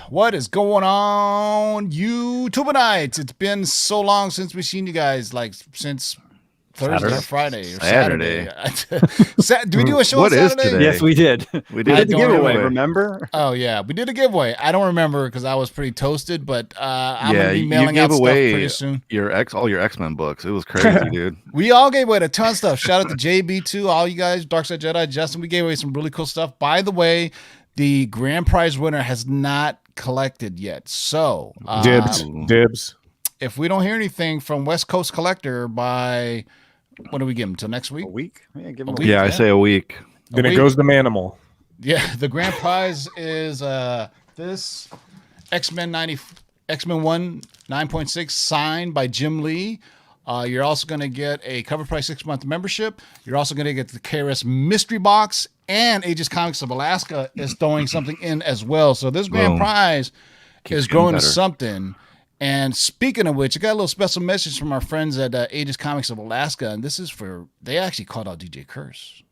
What is going on, YouTubeites? It's been so long since we've seen you guys, like since Thursday or Friday or Saturday. Did we do a show What on is Saturday? today? Yes, we did. We We did did the don't giveaway, remember. remember? Oh yeah, we did a giveaway. I don't remember because I was pretty toasted, but I'm gonna be you mailing gave out stuff away pretty soon. all your X-Men books. It was crazy, dude. We all gave away a ton of stuff. Shout out to JB too, all you guys, Darkside Jedi, Justin. We gave away some really cool stuff. By the way, the grand prize winner has not collected yet. So Dibs. if we don't hear anything from West Coast Collector by what do we give him till next week? A week? Yeah, give A him week? Yeah, I Yeah. say a week. Then week? it goes to Manimal. Yeah, the grand prize is this X-Men 1 9.6 signed by Jim Lee. You're also going to get a CovrPrice 6-month membership. You're also going to get the KRS mystery box, and Aegis Comics of Alaska is throwing something in as well. So this grand Boom. prize Keeps is getting growing to better. something. And speaking of which, I got a little special message from our friends at Aegis Comics of Alaska, and this is for, they actually called out DJ Curse.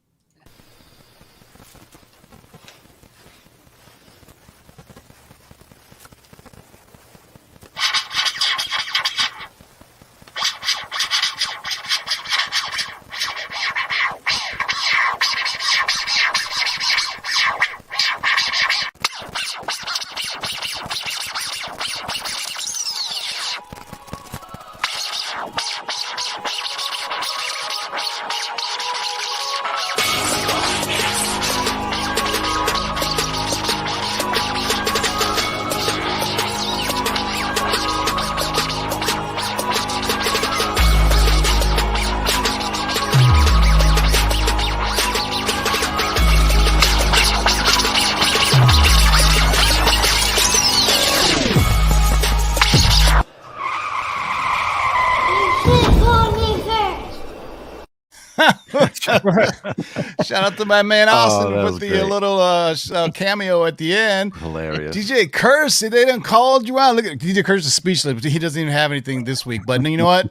Shout out to my man Austin that with was the great. little cameo at the end. Hilarious. DJ Curse, they done called you out. Look at DJ Curse is speechless. He doesn't even have anything this week. But you know what?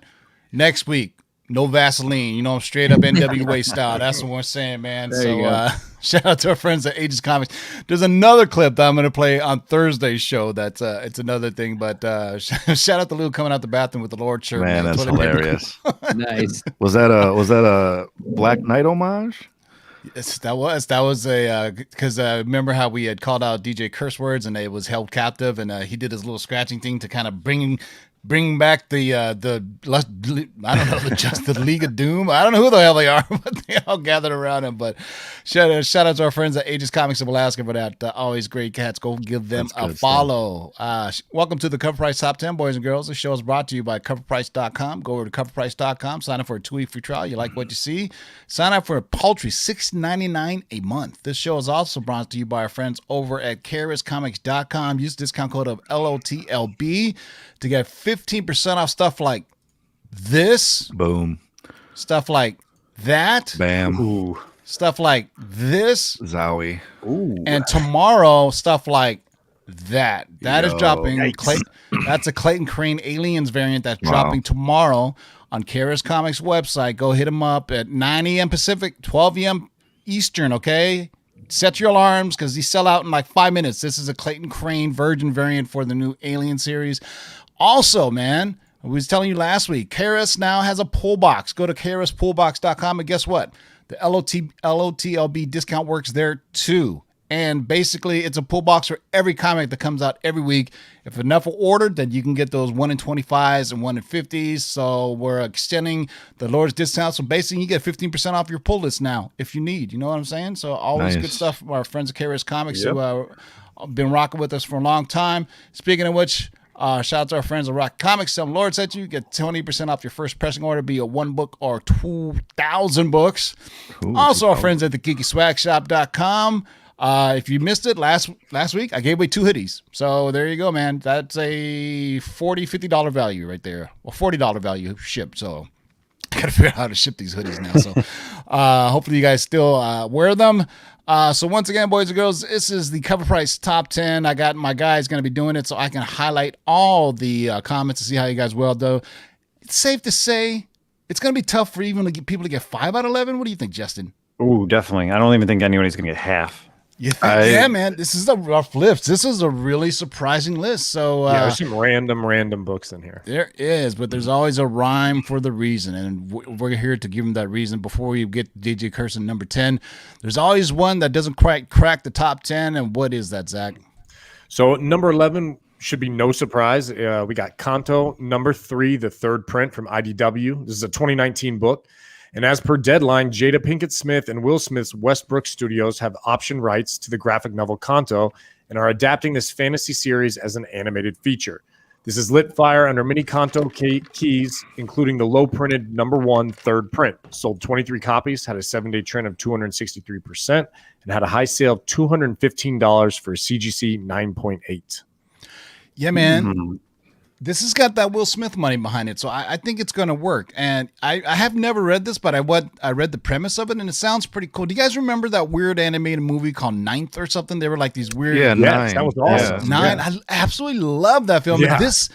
Next week, no Vaseline. You know, straight up NWA style. That's what we're saying, man. There you go. Shout out to our friends at Aegis Comics. There's another clip that I'm going to play on Thursday's show. That's it's another thing. But shout out to Lou coming out the bathroom with the Lord shirt. Man, that's toilet paper. hilarious. Nice. Was that a Black Knight homage? Yes, that was a because remember how we had called out DJ curse words and it was held captive, and he did his little scratching thing to kind of bring back the I don't know, the League of Doom. I don't know who the hell they are, but they all gathered around him. But shout out to our friends at Aegis Comics of Alaska for that. Always great cats. Go give them That's a good follow. Welcome to the Cover Price Top 10, boys and girls. This show is brought to you by CoverPrice.com. Go over to CoverPrice.com. Sign up for a 2-week free trial. You like what you see? Sign up for a paltry $6.99 a month. This show is also brought to you by our friends over at KRSComics.com. Use the discount code of LOTLB to get 15% off stuff like this, Boom. stuff like that, Bam. Ooh. stuff like this, Zowie. Ooh. and tomorrow stuff like that. That is Yo. dropping. Yikes. That's a Clayton Crane Aliens variant that's Wow. dropping tomorrow on KRS Comics website. Go hit them up at 9 a.m. Pacific, 12 a.m. Eastern, okay? Set your alarms because these sell out in like 5 minutes. This is a Clayton Crane Virgin variant for the new Alien series. Also, man, I was telling you last week, KRS now has a pull box. Go to KRSpullbox.com and guess what? The LOTLB discount works there too. And basically, it's a pull box for every comic that comes out every week. If enough are ordered, then you can get those 1 in 25s and 1 in 50s. So we're extending the Lord's discount. So basically, you get 15% off your pull list now if you need. You know what I'm saying? So always Nice. good stuff from our friends at KRS Comics Yep. who been rocking with us for a long time. Speaking of which, shout out to our friends at Rock Comics. Some Lord sent you. Get 20% off your first pressing order, be it 1 book or 2,000 books. Ooh, Also, our friends at the geekyswagshop.com. If you missed it last week, I gave away 2 hoodies. So there you go, man. That's a $40-$50 value right there. Well, $40 value shipped. So I got to figure out how to ship these hoodies now. So hopefully you guys still wear them. So once again, boys and girls, this is the Cover Price Top 10. I got my guys going to be doing it so I can highlight all the comments to see how you guys will do. It's safe to say it's going to be tough for even people to get 5 out of 11. What do you think, Justin? Ooh, definitely. I don't even think anybody's going to get half. You think? Yeah, man. This is a rough list. This is a really surprising list. So there's some random books in here. there is, but there's always a rhyme for the reason, and we're here to give him that reason. Before we get DJ Curson number 10, there's always one that doesn't quite crack the top 10, and what is that, Zach? So number 11 should be no surprise. We got Kanto, number 3, the third print from IDW. This is a 2019 book. And as per Deadline, Jada Pinkett Smith and Will Smith's Westbrook Studios have option rights to the graphic novel Kanto and are adapting this fantasy series as an animated feature. This is lit fire under many Kanto keys, including the low-printed number 1 third print. Sold 23 copies, had a 7-day trend of 263%, and had a high sale of $215 for a CGC 9.8. Yeah, man. This has got that Will Smith money behind it, so I think it's going to work. And I have never read this, but I read the premise of it, and it sounds pretty cool. Do you guys remember that weird animated movie called Ninth or something? They were like these weird... Yeah, Yes, Nine. that was awesome. Nine. Yeah. I absolutely love that film. Yeah. And this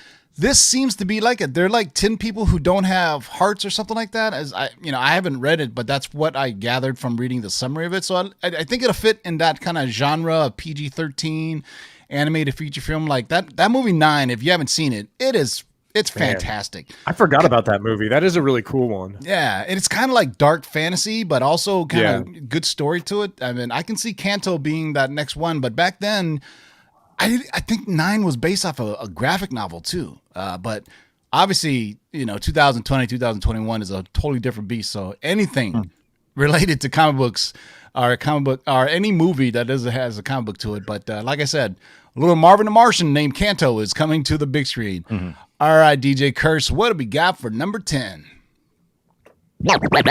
seems to be like it. They're like 10 people who don't have hearts or something like that. As I haven't read it, but that's what I gathered from reading the summary of it. So I think it'll fit in that kind of genre of PG-13 animated feature film. Like that movie 9, if you haven't seen it, it's fantastic. I forgot about that movie. That is a really cool one. Yeah, and it's kind of like dark fantasy, but also kind of good story to it. I mean, I can see Kanto being that next one, but back then, I think 9 was based off a graphic novel too. But obviously, 2020, 2021 is a totally different beast. So anything related to comic books or any movie that has a comic book to it. But like I said, a little Marvin the Martian named Kanto is coming to the big screen. Mm-hmm. All right, DJ Curse, what do we got for number 10? Number 10.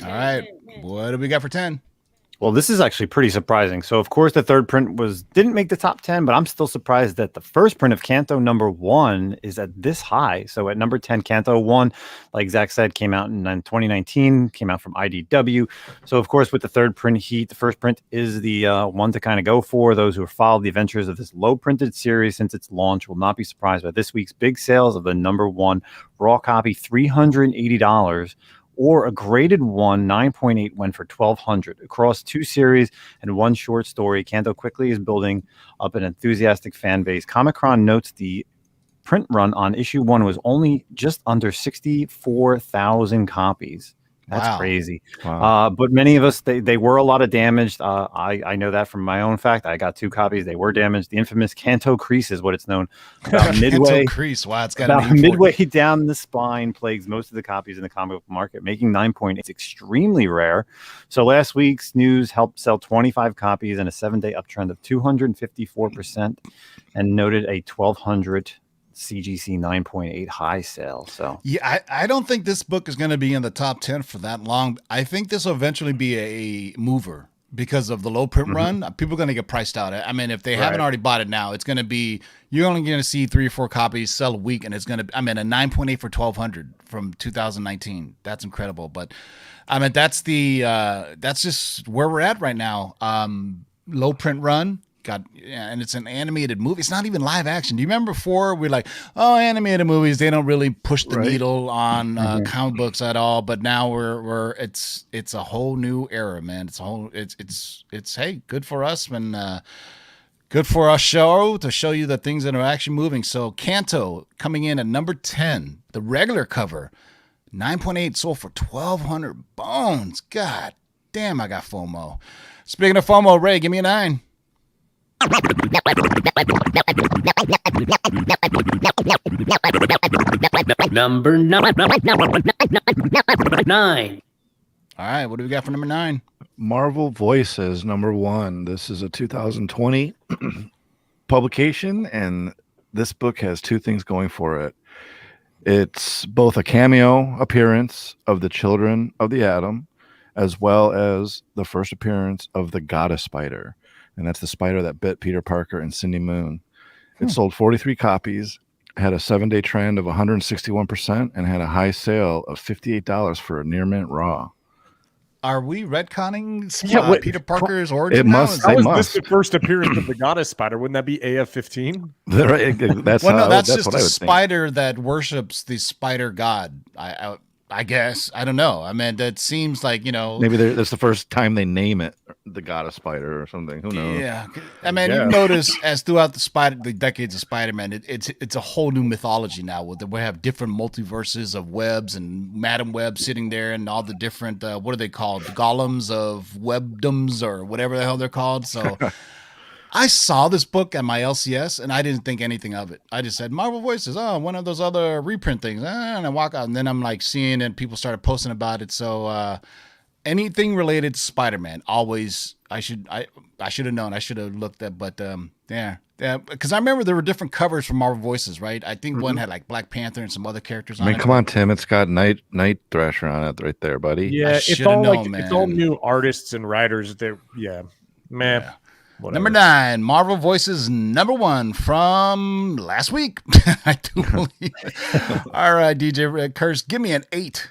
All right, what do we got for 10? Well, this is actually pretty surprising. So, of course, the third print didn't make the top 10, but I'm still surprised that the first print of Kanto number 1 is at this high. So at number 10, Kanto 1, like Zach said, came out in 2019, came out from IDW. So, of course, with the third print heat, the first print is the one to kind of go for. Those who have followed the adventures of this low printed series since its launch will not be surprised by this week's big sales of the number 1 raw copy, $380. Or a graded one, 9.8, went for $1,200. Across 2 series and 1 short story, Kanto quickly is building up an enthusiastic fan base. Comic-Con notes the print run on issue 1 was only just under 64,000 copies. That's wow. Crazy. Wow. But many of us, they were a lot of damaged. I know that from my own fact. I got 2 copies. They were damaged. The infamous Kanto crease is what it's known. Midway crease. Wow, it's got about midway down the spine plagues most of the copies in the comic book market, making 9.8 extremely rare. So last week's news helped sell 25 copies and a 7-day uptrend of 254%, and noted a 1,200 CGC 9.8 high sale. So yeah, I don't think this book is going to be in the top 10 for that long. I think this will eventually be a mover because of the low print run. People are going to get priced out. I mean, if they haven't already bought it now, it's going to be, you're only going to see 3 or 4 copies sell a week, and it's going to, a 9.8 for 1,200 from 2019. That's incredible. But that's just where we're at right now. Low print run. And it's an animated movie. It's not even live action. Do you remember before we're like, oh, animated movies, they don't really push the needle on comic books at all. But now it's a whole new era, man. It's hey, good for us and good for our show to show you the things that are actually moving. So Kanto coming in at number 10, the regular cover, 9.8 sold for 1,200 bones. God damn, I got FOMO. Speaking of FOMO, Ray, give me a 9. Number 9. All right, what do we got for number 9? Marvel Voices, number 1. This is a 2020 publication, and this book has 2 things going for it. It's both a cameo appearance of the Children of the Atom, as well as the first appearance of the Goddess Spider. And that's the spider that bit Peter Parker and Cindy Moon. It sold 43 copies, had a 7-day trend of 161%, and had a high sale of $58 for a near mint raw. Are we retconning Yeah, wait, Peter Parker's origin? It now? must- Is they How that- is this the first appearance of the goddess spider? Wouldn't that be AF-15? That's Well, no, how, that's that's just what a I would think. spider that worships the spider god. I guess. I don't know. I mean, that seems like, Maybe that's the first time they name it the goddess spider or something. Who knows? yeah. I mean, Yeah. you notice as throughout the decades of Spider-Man, it's a whole new mythology now. We have different multiverses of webs and Madam Web sitting there and all the different, what are they called? The golems of webdoms or whatever the hell they're called. So I saw this book at my LCS and I didn't think anything of it. I just said Marvel Voices, one of those other reprint things. And I walk out and then I'm like seeing it. People started posting about it. So anything related to Spider-Man, always I should have known. I should have looked at, but yeah. Because I remember there were different covers for Marvel Voices, right? I think one had like Black Panther and some other characters I on mean, it. come on, Tim. It's got Night Thrasher on it right there, buddy. Yeah, it's should've all known, it's all man. new artists and writers. Man. Yeah. Whatever. Number 9, Marvel Voices number 1 from last week. I do believe. All right, DJ Curse, give me an 8.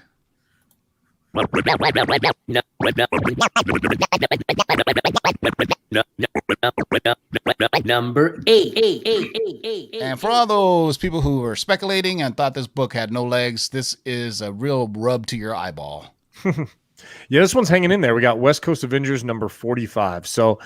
Number 8. And for all those people who were speculating and thought this book had no legs, this is a real rub to your eyeball. Yeah, this one's hanging in there. We got West Coast Avengers number 45. So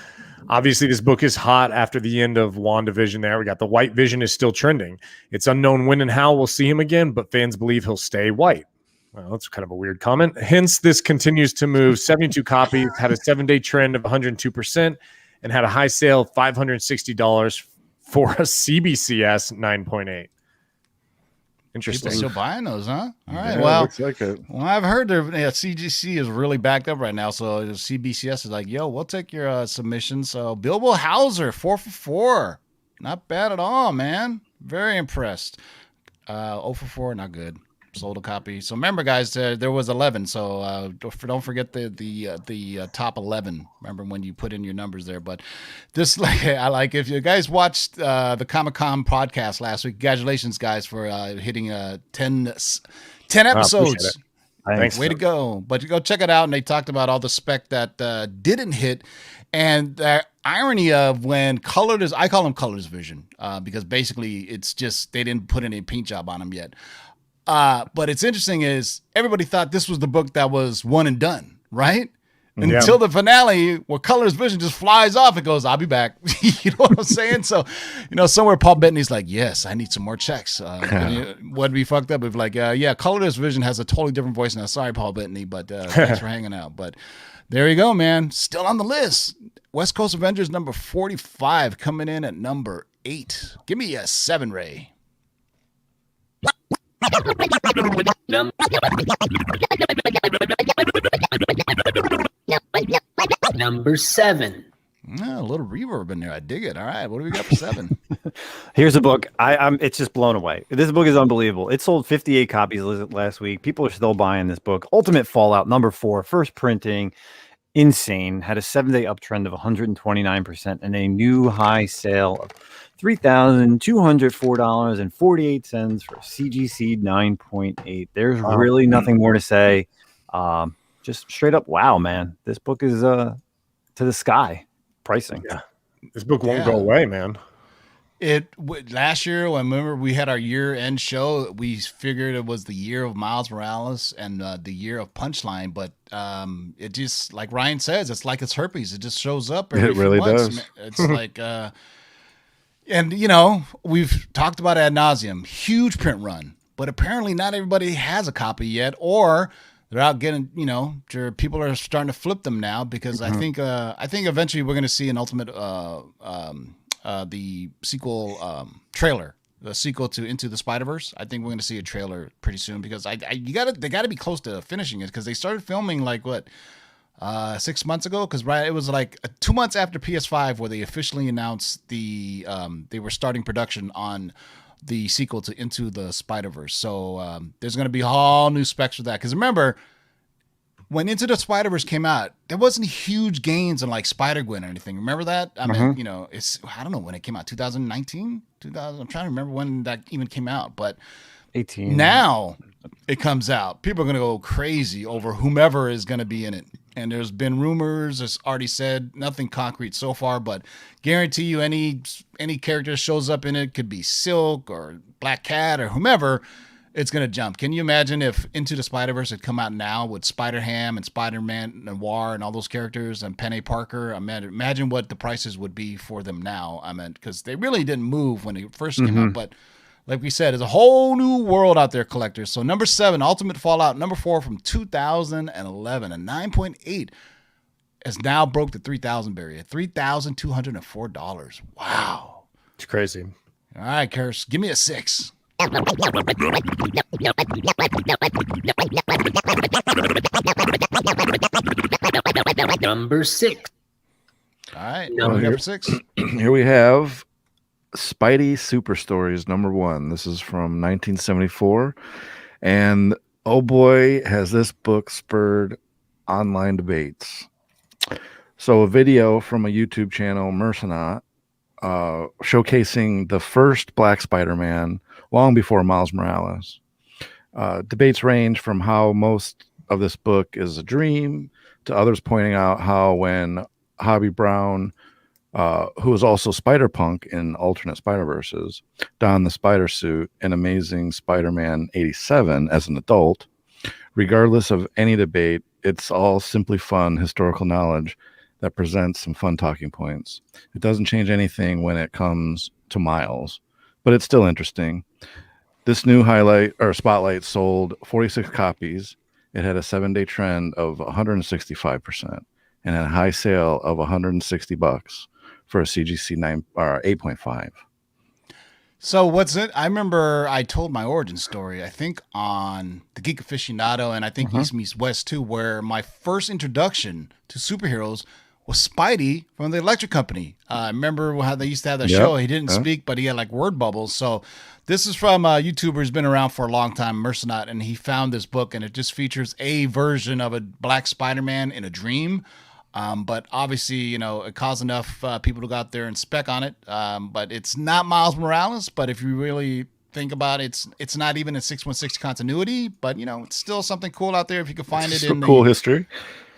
obviously this book is hot after the end of WandaVision there. We got the White Vision is still trending. It's unknown when and how we'll see him again, but fans believe he'll stay white. Well, that's kind of a weird comment. Hence, this continues to move. 72 copies, had a 7-day trend of 102%, and had a high sale of $560 for a CBCS 9.8. Interesting. People still buying those, huh? All right. Yeah, Well, looks like it. I've heard CGC is really backed up right now. So CBCS is like, yo, we'll take your submission. So Bilbo Hauser, 4 for 4. Not bad at all, man. Very impressed. 0 for 4, not good. Sold a copy. So remember, guys, there was 11. So don't forget the top 11. Remember when you put in your numbers there. But this, I like if you guys watched the Comic-Con podcast last week. Congratulations, guys, for hitting 10 episodes. Thanks. Way to go. But you go check it out. And they talked about all the spec that didn't hit. And the irony of when colors, I call them colors vision, because basically it's just they didn't put any paint job on them yet. But it's interesting is everybody thought this was the book that was one and done, right? Until the finale where Color's Vision just flies off and goes, I'll be back. You know what I'm saying? So, somewhere Paul Bettany's like, yes, I need some more checks. What'd be fucked up if yeah, Color's Vision has a totally different voice now. Sorry, Paul Bettany, but thanks for hanging out. But there you go, man. Still on the list. West Coast Avengers number 45 coming in at number 8. Give me a 7, Ray. Number 7. A little reverb in there. I dig it. All right. What do we got for 7? Here's a book. I'm it's just blown away. This book is unbelievable. It sold 58 copies last week. People are still buying this book. Ultimate Fallout number 4, first printing. Insane. Had a 7-day uptrend of 129% and a new high sale of $3,204.48 for CGC 9.8. There's really nothing more to say. Just straight up, wow, man. This book is to the sky pricing. Yeah. This book won't go away, man. Last year, I remember we had our year-end show. We figured it was the year of Miles Morales and the year of Punchline, but it just, like Ryan says, it's like it's herpes. It just shows up every few really months. does. It's like, and we've talked about it ad nauseum. Huge print run, but apparently not everybody has a copy yet, or they're out getting, people are starting to flip them now because I think eventually we're going to see an ultimate the sequel trailer, the sequel to Into the Spider-Verse. I think we're going to see a trailer pretty soon because they got to be close to finishing it because they started filming 6 months ago, because it was 2 months after PS5 where they officially announced they were starting production on the sequel to Into the Spider-Verse. So there's going to be all new specs for that. Because remember, when Into the Spider-Verse came out, there wasn't huge gains in Spider-Gwen or anything. Remember that? I mean, it's, I don't know when it came out, 2019? I'm trying to remember when that even came out. But 18. now it comes out, people are going to go crazy over whomever is going to be in it. And there's been rumors, as already said, nothing concrete so far, but guarantee you any character shows up in it, could be Silk or Black Cat or whomever, it's going to jump. Can you imagine if Into the Spider-Verse had come out now with Spider-Ham and Spider-Man Noir and all those characters and Penny Parker? I mean, imagine what the prices would be for them now. I mean, because they really didn't move when they first came out, but like we said, there's a whole new world out there, collectors. So number 7, Ultimate Fallout. Number 4 from 2011, a 9.8 has now broke the 3,000 barrier, $3,204. Wow. It's crazy. All right, Karis, give me a 6. Number 6. All right, Number 6. Here we have Spidey Super Stories number 1. This is from 1974. And oh boy, has this book spurred online debates. So a video from a YouTube channel, Mercenaut, showcasing the first Black Spider-Man long before Miles Morales. Debates range from how most of this book is a dream to others pointing out how when Hobie Brown, who was also Spider-Punk in alternate Spider-Verses, donned the spider suit in Amazing Spider-Man 87 as an adult. Regardless of any debate, it's all simply fun historical knowledge that presents some fun talking points. It doesn't change anything when it comes to Miles, but it's still interesting. This new highlight or spotlight sold 46 copies. It had a 7-day trend of 165% and had a high sale of $160 for a CGC 9 or 8.5. So what's it? I remember I told my origin story, I think on the Geek Aficionado, and I think East Meets West too, where my first introduction to superheroes was Spidey from the Electric Company. I remember how they used to have that show. He didn't speak, but he had like word bubbles. So this is from a YouTuber who's been around for a long time, Mercenaut, and he found this book, and it just features a version of a Black Spider-Man in a dream. But obviously, you know, it caused enough people to go out there and spec on it. But it's not Miles Morales. But if you really think about it, it's not even a 616 continuity. But, you know, it's still something cool out there if you can find it in cool history.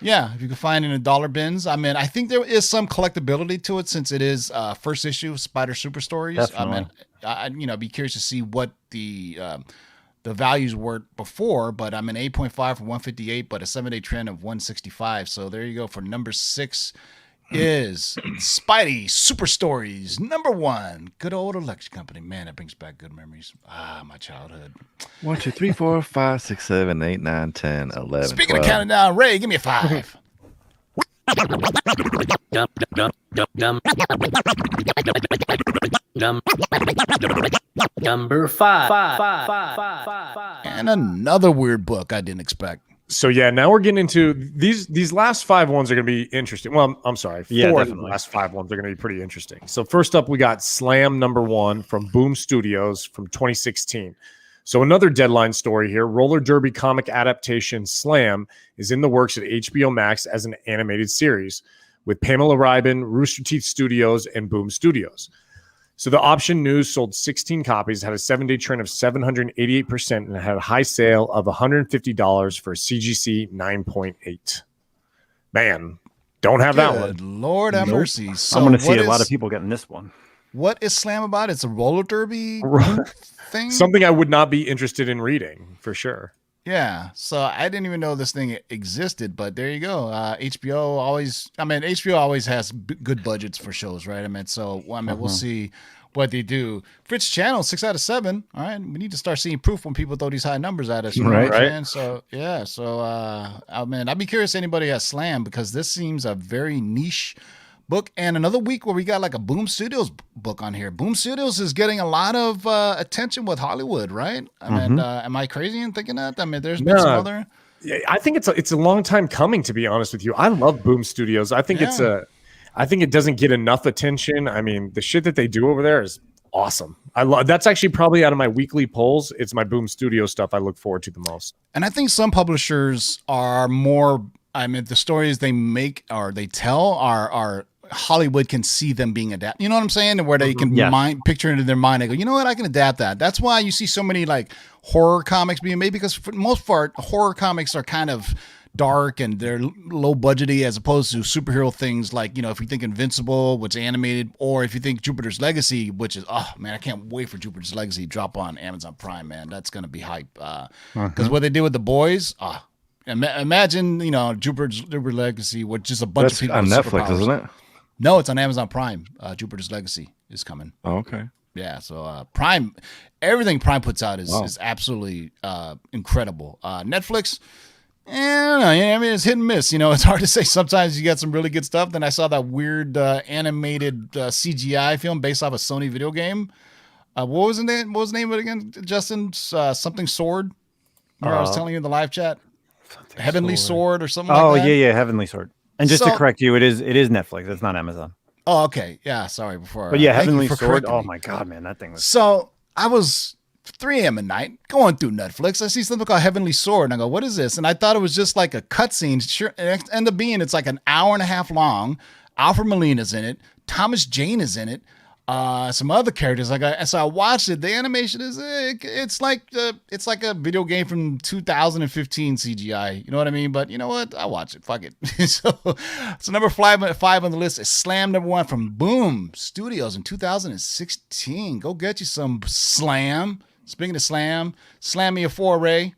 Yeah, if you can find it in dollar bins. I mean, I think there is some collectability to it since it is first issue Spider Super Stories. Definitely. I mean, be curious to see what the values were before, but I'm an 8.5 for 158, but a 7-day trend of 165. So there you go. For number 6 is Spidey Super Stories number 1. Good old Electric Company. Man, that brings back good memories. My childhood. 1, 2, 3, 4, 5, 6, 7, 8, 9, 10, 11. Speaking 12. of counting down, Ray, give me a 5. Number 5. And another weird book I didn't expect. So yeah, now we're getting into these last 5 ones are going to be interesting. Well, I'm sorry, 4 of the definitely. last 5 ones are going to be pretty interesting. So first up, we got Slam number 1 from Boom Studios from 2016. So another deadline story here. Roller derby comic adaptation Slam is in the works at HBO Max as an animated series with Pamela Rybin, Rooster Teeth Studios, and Boom Studios. So the option news sold 16 copies, had a 7-day trend of 788%, and had a high sale of $150 for a CGC 9.8. Man, don't have that one. Good Lord have mercy. So I'm going to see what a lot is- of people getting this one. What is Slam about? It's a roller derby thing? Something I would not be interested in reading for sure. Yeah. So I didn't even know this thing existed, but there you go. HBO always has good budgets for shows, right? I mean, we'll see what they do. Fritz Channel, 6 out of 7. All right. We need to start seeing proof when people throw these high numbers at us. You know Right. what I'm saying? So, yeah. So, I'd be curious if anybody has Slam because this seems a very niche book. And another week where we got like a Boom Studios book on here. Boom Studios is getting a lot of attention with Hollywood, right? I mean, am I crazy in thinking that? I mean, there's been some other. Yeah, I think it's a long time coming, to be honest with you. I love Boom Studios. I think I think it doesn't get enough attention. I mean, the shit that they do over there is awesome. That's actually probably out of my weekly polls. It's my Boom Studio stuff I look forward to the most. And I think some publishers are more. I mean, the stories they make or they tell are Hollywood can see them being adapted. You know what I'm saying? Where they can Yes. picture it in their mind. They go, you know what? I can adapt that. That's why you see so many like horror comics being made, because for the most part, horror comics are kind of dark and they're low budgety as opposed to superhero things like, you know, if you think Invincible, which is animated, or if you think Jupiter's Legacy, which is, oh man, I can't wait for Jupiter's Legacy to drop on Amazon Prime, man. That's going to be hype. Because what they did with The Boys, imagine, you know, Jupiter's Legacy with just a bunch of That's people on with Netflix, superpowers. isn't it? No, it's on Amazon Prime. Jupiter's Legacy is coming. Oh, okay. Yeah, so Prime, everything Prime puts out is Wow. is absolutely incredible. Netflix, I don't know. I mean, it's hit and miss. You know, it's hard to say. Sometimes you got some really good stuff. Then I saw that weird animated CGI film based off a Sony video game. What was the name? What was the name of it again, Justin? Something Sword. Remember I was telling you in the live chat? Heavenly Sword or something Oh like that? yeah, Heavenly Sword. And just to So- correct you, it is Netflix. It's not Amazon. Oh, okay. Yeah, sorry. Before, But yeah, thank you Heavenly for Sword. correcting Oh me. my god, man, that thing was. So I was 3 a.m. at night going through Netflix. I see something called Heavenly Sword, and I go, "What is this?" And I thought it was just like a cutscene. Sure, it ended up being it's like an hour and a half long. Alfred Molina's in it. Thomas Jane is in it. Some other characters. So I watched it. The animation is it's like a video game from 2015 CGI. You know what I mean? But you know what? I watch it. Fuck it. so number five on the list is Slam #1 from Boom Studios in 2016. Go get you some Slam. Speaking of Slam, slam me a 4, Ray.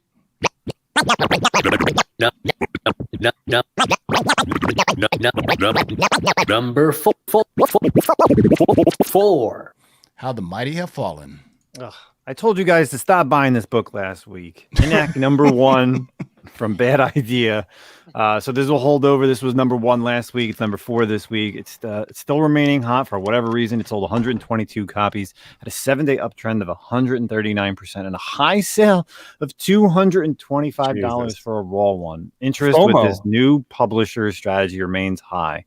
Number four. How the Mighty Have Fallen. Ugh. I told you guys to stop buying this book last week. Enact #1 from Bad Idea. So this will hold over. This was #1 last week. It's #4 this week. It's still remaining hot for whatever reason. It sold 122 copies, had a 7-day uptrend of 139%, and a high sale of $225 Jesus. for a raw one. Interest FOMO. with this new publisher strategy remains high.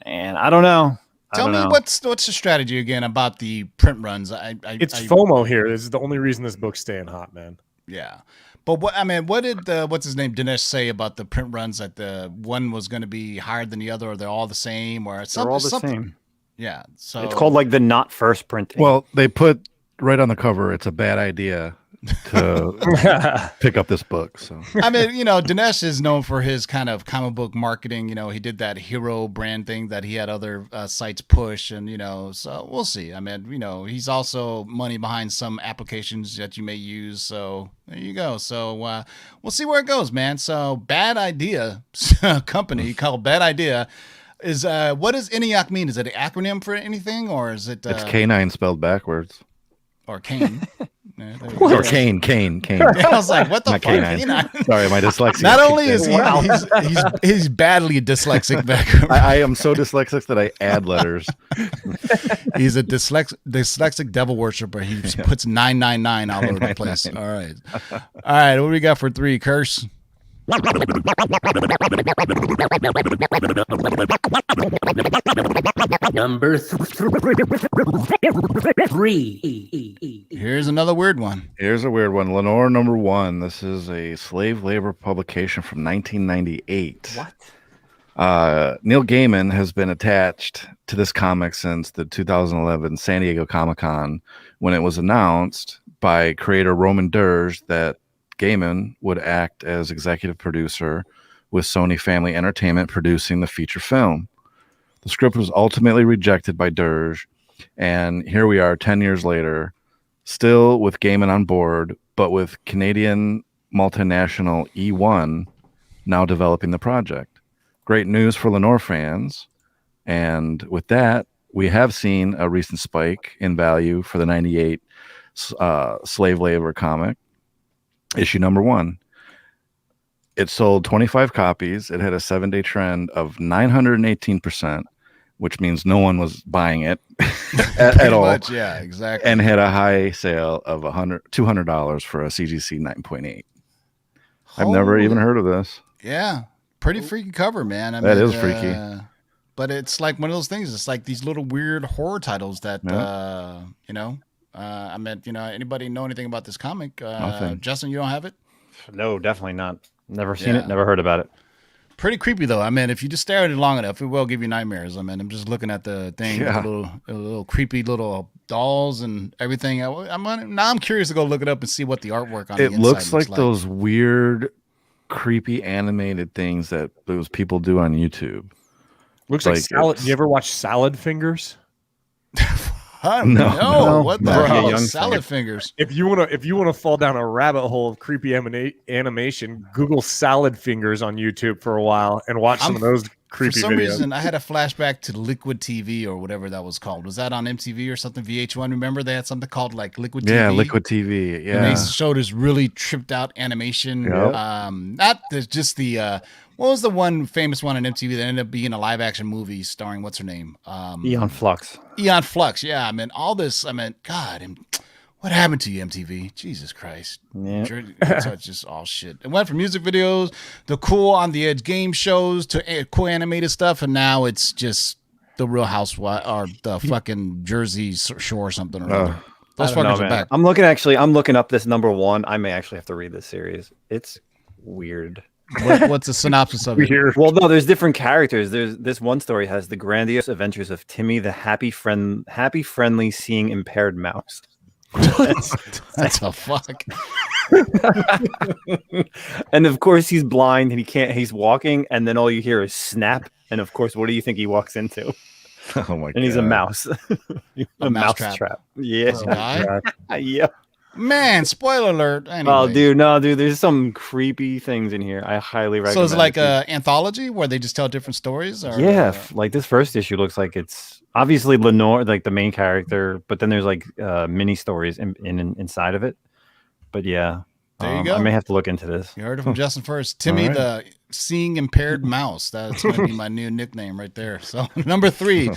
And I don't know. Tell me what's the strategy again about the print runs? It's FOMO here. This is the only reason this book's staying hot, man. Yeah. But what did what's his name Dinesh say about the print runs, that the one was going to be higher than the other, or they're all the same, or They're all the same. Yeah. So It's called like the not first printing. Well, they put right on the cover, it's a bad idea to pick up this book. So I mean, you know, Dinesh is known for his kind of comic book marketing. You know, he did that hero brand thing that he had other sites push, and you know, so we'll see. I mean, you know, he's also money behind some applications that you may use. So there you go. So we'll see where it goes, man. So Bad Idea company called Bad Idea is what does ENIAC mean? Is it an acronym for anything, or is it it's K9 spelled backwards. or Kane? Yeah, there you go. Or Kane. I was like, what the Not fuck? K9. Sorry, my dyslexia. Not only is he Wow. he's badly dyslexic back. I am so dyslexic that I add letters. He's a dyslexic devil worshiper. He puts 999 all over the place. All right. What do we got for 3, Curse? Number three. Here's another weird one. Here's a weird one. Lenore #1. This is a slave labor publication from 1998. what? Neil Gaiman has been attached to this comic since the 2011 San Diego Comic-Con, when it was announced by creator Roman Durge that Gaiman would act as executive producer, with Sony Family Entertainment producing the feature film. The script was ultimately rejected by Durge, and here we are 10 years later, still with Gaiman on board, but with Canadian multinational E1 now developing the project. Great news for Lenore fans. And with that, we have seen a recent spike in value for the 98 slave labor comic, issue #1. It sold 25 copies. It had a 7-day trend of 918%, which means no one was buying it at all. Much, yeah, exactly. And had a high sale of $200 for a CGC 9.8. I've never even heard of this. Yeah, pretty freaky cover, man. That is freaky. But it's like one of those things. It's like these little weird horror titles that, you know. I meant, you know, anybody know anything about this comic? Nothing. Justin, you don't have it? No, definitely not. Never seen Yeah. it. Never heard about it. Pretty creepy though. I mean, if you just stare at it long enough, it will give you nightmares. I mean, I'm just looking at the thing, with Yeah. the little creepy little dolls and everything. I'm curious to go look it up and see what the artwork on the It inside looks like those weird, creepy animated things that those people do on YouTube. Looks like Like, salad. it's- You ever watch Salad Fingers? Huh? No, No, no, what the bro. hell? Young Salad fingers. If you wanna fall down a rabbit hole of creepy animation, Google Salad Fingers on YouTube for a while and watch some of those For creepy some videos. reason, I had a flashback to Liquid TV or whatever that was called. Was that on MTV or something? VH1? Remember they had something called like Liquid TV? Yeah, Liquid TV. And Yeah. they showed this really tripped out animation. Yep. Not just the what was the one famous one on MTV that ended up being a live action movie starring what's her name? Eon Flux. Eon Flux. Yeah, I mean all this. I mean, God, and what happened to you, MTV? Jesus Christ. Yeah. It's just all shit. It went from music videos to cool on the edge game shows to cool animated stuff, and now it's just the Real Housewife or the fucking Jersey Shore or something or other. Those I don't know, fuckers are man. back. I'm looking up this number one. I may actually have to read this series. It's weird. What's the synopsis of it? Weird. Well, no, there's different characters. There's this one story has the grandiose adventures of Timmy, the happy, friendly, seeing impaired mouse. That's a fuck. And of course, he's blind and he can't. He's walking, and then all you hear is snap. And of course, what do you think he walks into? Oh my god. And he's a mouse. a mouse mousetrap. trap. Yeah. This guy? Yeah. Man, spoiler alert. Anyway. Oh, dude, there's some creepy things in here. I highly recommend. So is it like it. an anthology where they just tell different stories? Or, Yeah, like this first issue looks like it's obviously Lenore, like the main character, but then there's like mini stories inside of it. But yeah, There you go. I may have to look into this. You heard it from Justin first. Timmy, All right. the seeing impaired mouse. That's going to be my new nickname right there. So number 3,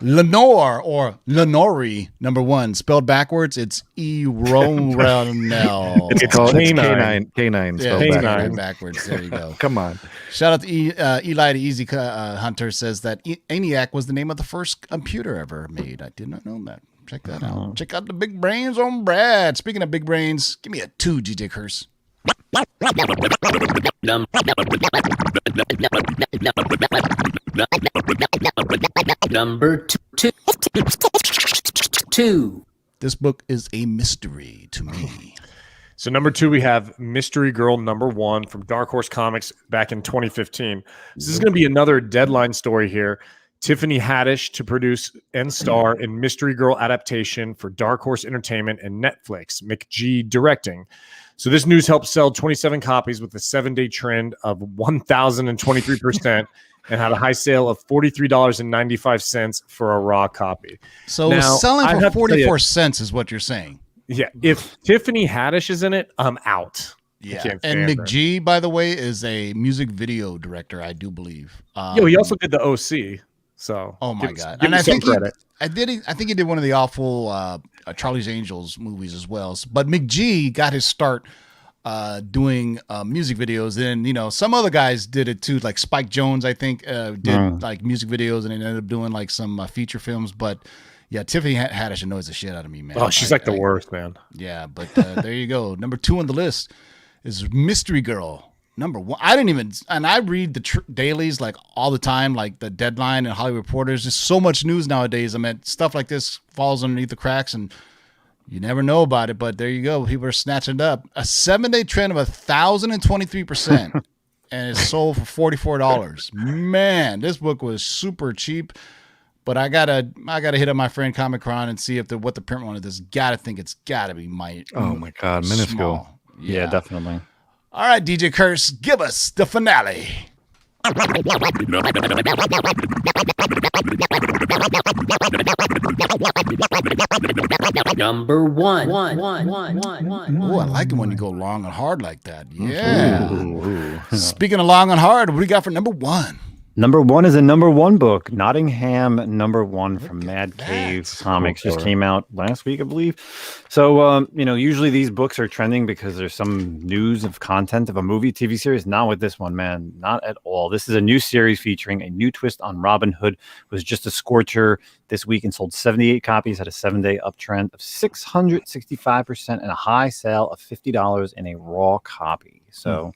Lenore or Lenore. Number 1, spelled backwards. It's Eronel. It's called Canine. Canine. Yeah, spelled it's backwards. right backwards. There you go. Come on. Shout out to Eli the Easy Hunter says that ENIAC was the name of the first computer ever made. I did not know that. Check that out. Check out the big brains on Brad. Speaking of big brains, give me a 2, GJ Curse. Number two. This book is a mystery to me. So number 2, we have Mystery Girl number 1 from Dark Horse Comics back in 2015. This is going to be another Deadline story here. Tiffany Haddish to produce and star in Mystery Girl adaptation for Dark Horse Entertainment and Netflix. McG directing. So this news helped sell 27 copies with a 7-day trend of 1,023% and had a high sale of $43.95 for a raw copy. So Now, selling I for have to tell you- 44 cents is what you're saying. Yeah, if Tiffany Haddish is in it, I'm out. Yeah. can't And stand her. McG, by the way, is a music video director, I do believe. Yo, he also did the OC. So Oh my give- god! give And him I some think credit. I think he did one of the awful Charlie's Angels movies as well. But McG got his start doing music videos. And some other guys did it too, like Spike Jones. I think did like music videos, and they ended up doing like some feature films. But yeah, Tiffany Haddish annoys the shit out of me, man. Oh, she's like the worst, man. Yeah, but there you go. Number 2 on the list is Mystery Girl. Number 1. I didn't even, and I read the dailies like all the time, like the Deadline and Hollywood Reporter. There's just so much news nowadays. I mean, stuff like this falls underneath the cracks, and you never know about it. But there you go. People are snatching it up. A 7-day trend of 1,023%, and it's sold for $44. Man, this book was super cheap. But I gotta hit up my friend Comic-Con and see if what the print run of this. Gotta think it's gotta be Oh my god, minuscule. small. Yeah, definitely. All right, DJ Curse, give us the finale. Number one. Ooh, I like it when you go long and hard like that. Yeah. Speaking of long and hard, what do you got for number 1? Number 1 is a number 1 book, Nottingham number 1 from Mad Cave Comics. Just came out last week, I believe. So, usually these books are trending because there's some news of content of a movie, TV series. Not with this one, man. Not at all. This is a new series featuring a new twist on Robin Hood. It was just a scorcher this week and sold 78 copies, had a 7-day uptrend of 665% and a high sale of $50 in a raw copy. So,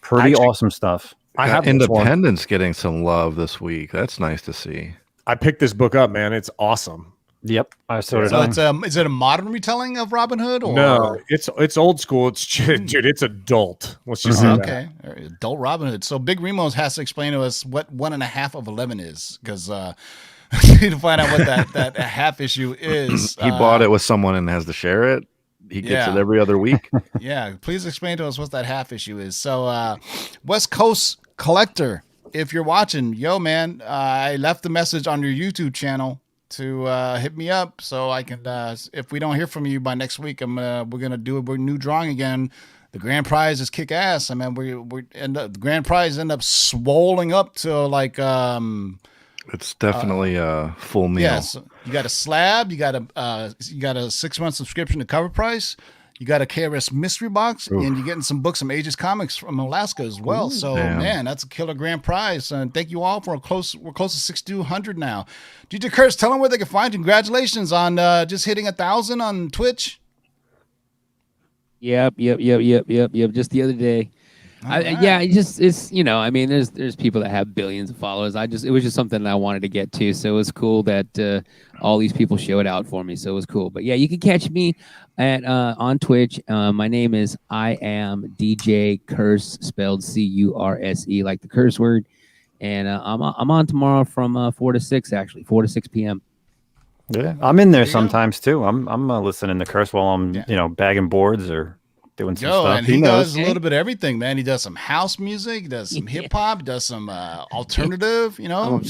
pretty awesome stuff. I have this one. Independence getting some love this week. That's nice to see. I picked this book up, man. It's awesome. Yep, I saw it. So it's is it a modern retelling of Robin Hood? Or? No, it's old school. It's dude, it's adult. Let's just say that. Okay, adult Robin Hood. So Big Remos has to explain to us what 1.5 of 11 is, because we need to find out what that half issue is. He bought it with someone and has to share it. He gets it every other week. Yeah, please explain to us what that half issue is. So West Coast Collector, if you're watching, yo man, I left a message on your YouTube channel to hit me up so I can. If we don't hear from you by next week, we're gonna do a new drawing again. The grand prize is kick ass. I mean, the grand prize end up swelling up to like. It's definitely a full meal. Yeah, so you got a slab. You got a 6-month subscription to CovrPrice. You got a KRS mystery box, and you're getting some books from Aegis Comics from Alaska as well. So, man, that's a killer grand prize. And thank you all for we're close to 6,200 now. DJ Kurtz, tell them where they can find you. Congratulations on just hitting 1,000 on Twitch. Yep. Just the other day. Yeah, it's I mean, there's people that have billions of followers. It was just something that I wanted to get to, so it was cool that all these people showed out for me. So it was cool. But yeah, you can catch me at on Twitch. My name is I am DJ Curse, spelled CURSE, like the curse word. And I'm on tomorrow from 4 to 6, actually 4 to 6 p.m. Yeah, I'm in there sometimes too. I'm listening to Curse while I'm bagging boards or doing some stuff. And he does a little bit of everything, man. He does some house music, he does some hip hop, does some alternative. You know,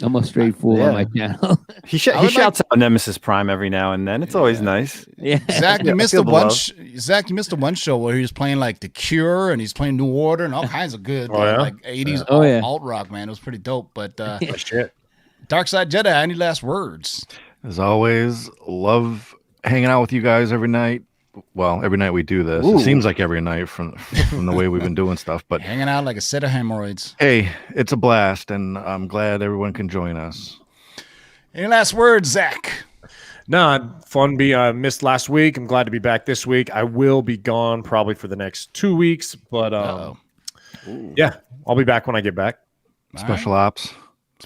I'm a straight fool on my channel. He shouts out Nemesis Prime every now and then. It's always nice. Yeah, Zach, you missed the one. Zach, you missed the one show where he was playing like The Cure and he's playing New Order and all kinds of good like 80s alt rock. Man, it was pretty dope. But shit. Dark Side Jedi, any last words? As always, love hanging out with you guys every night. Well, every night we do this. It seems like every night from the way we've been doing stuff. But hanging out like a set of hemorrhoids. Hey, it's a blast, and I'm glad everyone can join us. Any last words, Zach? No, fun. Missed last week. I'm glad to be back this week. I will be gone probably for the next 2 weeks, but yeah, I'll be back when I get back. Special ops.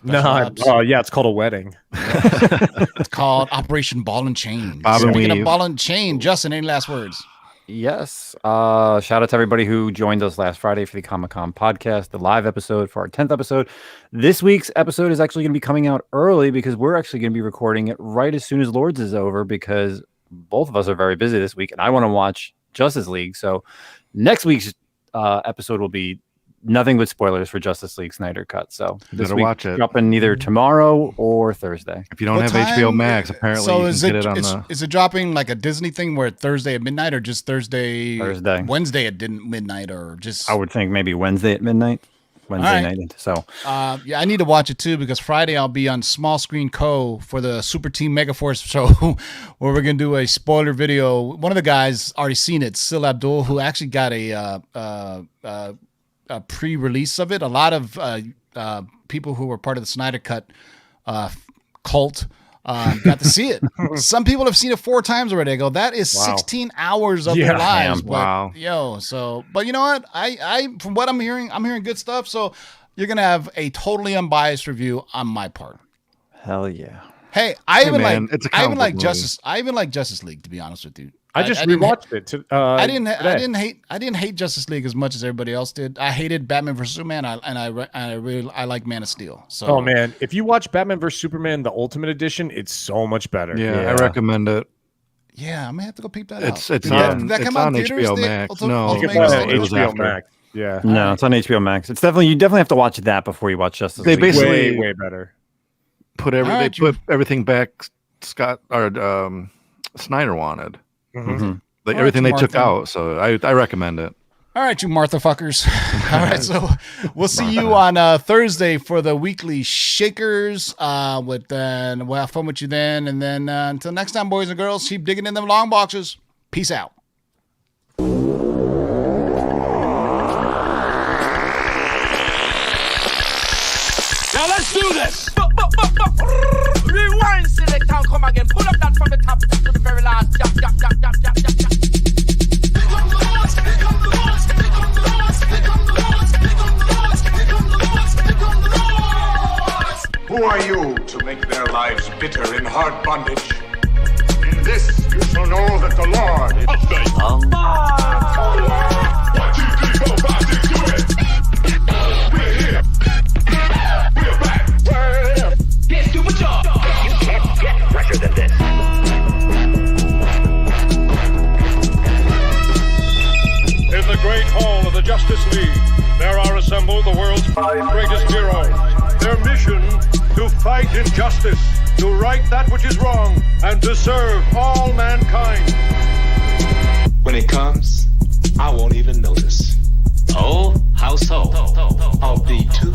It's called a wedding. It's called Operation Ball and Chain. Speaking of Ball and Chain, Justin, any last words? Yes. Shout out to everybody who joined us last Friday for the Comic-Con podcast, the live episode for our 10th episode. This week's episode is actually going to be coming out early because we're actually going to be recording it right as soon as Lords is over because both of us are very busy this week and I want to watch Justice League. So next week's episode will be nothing but spoilers for Justice League Snyder Cut. So this week, watch it. Dropping either tomorrow or Thursday. If you don't have HBO Max, apparently you can get it on the... Is it dropping like a Disney thing where Thursday at midnight or just Thursday, Wednesday at midnight or just... I would think maybe Wednesday at midnight. Wednesday night. So yeah, I need to watch it too because Friday I'll be on Small Screen Co. for the Super Team Megaforce show where we're gonna do a spoiler video. One of the guys already seen it, Sil Abdul, who actually got a pre-release of it. A lot of people who were part of the Snyder Cut cult got to see it. Some people have seen it 4 times already. I go, that is 16 hours of their lives. But, but you know what? I from what I'm hearing good stuff. So you're gonna have a totally unbiased review on my part. Hell yeah. Hey, I even like Justice League, to be honest with you. I just rewatched it. I didn't hate Justice League as much as everybody else did. I hated Batman vs Superman, I like Man of Steel. So, oh man, if you watch Batman vs Superman, the Ultimate Edition, it's so much better. Yeah, I recommend it. Yeah, I may have to go peep that out. It's on HBO Max. No, it was HBO Max. Yeah, no, it's on HBO Max. It's you definitely have to watch that before you watch Justice League. They basically way better. Put everything back Scott or Snyder wanted. Mm-hmm. Everything they took out, so I recommend it. All right, you Martha fuckers. All right, so we'll see you on Thursday for the weekly Shakers. We'll have fun with you then, and then until next time, boys and girls, keep digging in them long boxes. Peace out. Now let's do this. Rewind, select and come again. Pull up that from the top to the very last. Who are you to make their lives bitter in hard bondage? In this you shall know that the Lord is Oh. 1, 2, 3, 4, 5, 6, do it! We're here! We're back! We're here! Here's to what y'all. You can't get fresher than this. In the great hall of the Justice League, there are assembled the world's 5 greatest heroes. Their mission, to fight injustice, to right that which is wrong, and to serve all mankind. When it comes, I won't even notice. Oh, how so? I'll be too